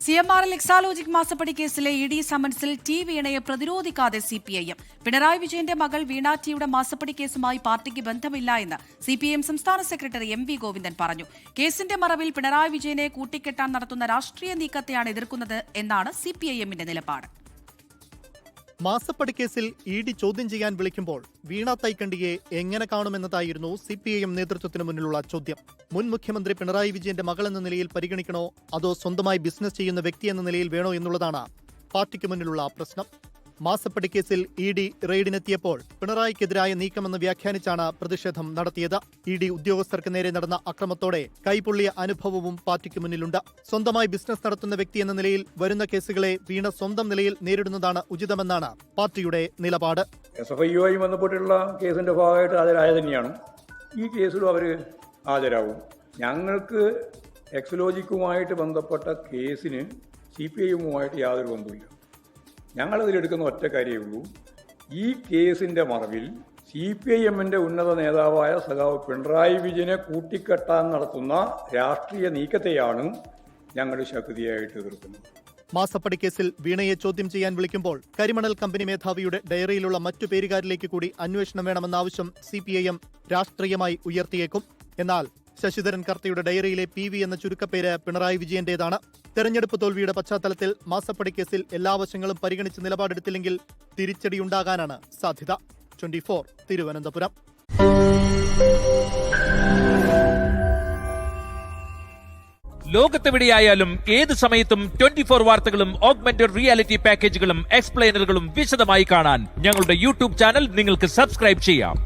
CMRL Exalogic മാസപ്പടി കേസിലെ ED സമൻസിൽ T വീണയെ പ്രതിരോധിക്കാതെ CPIM. Pinarayi വിജയന്റെ മകൾ വീണ ടിയുടെ മാസപ്പടി കേസുമായി പാർട്ടിക്ക് ബന്ധമില്ല എന്ന് CPIM സംസ്ഥാന സെക്രട്ടറി MV ഗോവിന്ദൻ പറഞ്ഞു. കേസിന്റെ മറവിൽ പിണറായി വിജയനെ കൂട്ടിക്കെട്ടാൻ നടത്തുന്ന രാഷ്ട്രീയ നീക്കത്തെയാണ് എതിർക്കുന്നത് എന്നാണ് CPIMന്റെ നിലപാട്. മാസപ്പടി കേസിൽ ഇഡി ചോദ്യം ചെയ്യാൻ വിളിക്കുമ്പോൾ വീണ തൈക്കണ്ടിയെ എങ്ങനെ കാണുമെന്നതായിരുന്നു CPIM നേതൃത്വത്തിന് മുന്നിലുള്ള ചോദ്യം. മുൻ മുഖ്യമന്ത്രി പിണറായി വിജയന്റെ മകളെന്ന നിലയിൽ പരിഗണിക്കണോ അതോ സ്വന്തമായി ബിസിനസ് ചെയ്യുന്ന വ്യക്തി എന്ന നിലയിൽ വേണോ എന്നുള്ളതാണ് പാർട്ടിക്ക് മുന്നിലുള്ള പ്രശ്നം. മാസപ്പടി കേസിൽ ഇഡി റെയ്ഡിനെത്തിയപ്പോൾ പിണറായിക്കെതിരായ നീക്കമെന്ന് വ്യാഖ്യാനിച്ചാണ് പ്രതിഷേധം നടത്തിയത്. ഇഡി ഉദ്യോഗസ്ഥർക്ക് നേരെ നടന്ന അക്രമത്തോടെ കൈപൊള്ളിയ അനുഭവവും പാർട്ടിക്ക് മുന്നിലുണ്ട്. സ്വന്തമായി ബിസിനസ് നടത്തുന്ന വ്യക്തി എന്ന നിലയിൽ വരുന്ന കേസുകളെ വീണ സ്വന്തം നിലയിൽ നേരിടുന്നതാണ് ഉചിതമെന്നാണ് പാർട്ടിയുടെ നിലപാട്. SFIയുമായി ബന്ധപ്പെട്ടുള്ള കേസിന്റെ ഭാഗമായിട്ട് ഹാജരായ തന്നെയാണ്. ഈ കേസിലും അവർ ഹാജരാകും. ഞങ്ങൾക്ക് എക്സലോജിക്കുമായിട്ട് ബന്ധപ്പെട്ട കേസിന് CPIയുമായിട്ട് യാതൊരു ബന്ധവുമില്ല. ഞങ്ങളതിലെടുക്കുന്ന ഒറ്റ കാര്യമേ ഉള്ളൂ, ഈ കേസിന്റെ മറവിൽ CPIMന്റെ ഉന്നത നേതാവായ സഖാവ് പിണറായി വിജയനെ കൂട്ടിക്കെട്ടാൻ നടത്തുന്ന രാഷ്ട്രീയ നീക്കത്തെയാണ് ഞങ്ങൾ ശക്തിയായിട്ട് എതിർക്കുന്നത്. മാസപ്പടി കേസിൽ വീണയെ ചോദ്യം ചെയ്യാൻ വിളിക്കുമ്പോൾ കരിമണൽ കമ്പനി മേധാവിയുടെ ഡയറിയിലുള്ള മറ്റു പേരുകാരിലേക്ക് കൂടി അന്വേഷണം വേണമെന്ന ആവശ്യം CPIM രാഷ്ട്രീയമായി ഉയർത്തിയേക്കും. എന്നാൽ ശശിധരൻ കർത്തയുടെ ഡയറിയിലെ PV എന്ന ചുരുക്കപ്പേര് പിണറായി വിജയന്റേതാണ്. തെരഞ്ഞെടുപ്പ് തോൽവിയുടെ പശ്ചാത്തലത്തിൽ മാസപ്പടി കേസിൽ എല്ലാ വശങ്ങളും പരിഗണിച്ച് നിലപാടെടുത്തില്ലെങ്കിൽ തിരിച്ചടിയുണ്ടാകാനാണ് സാധ്യത. 24 തിരുവനന്തപുരം. ലോകത്തെവിടെയായാലും ഏത് സമയത്തും 24 വാർത്തകളും ഓഗ്മെന്റഡ് റിയാലിറ്റി പാക്കേജുകളും എക്സ്പ്ലെയിനറുകളും വിശദമായി കാണാൻ ഞങ്ങളുടെ YouTube ചാനൽ നിങ്ങൾക്ക് സബ്സ്ക്രൈബ് ചെയ്യാം.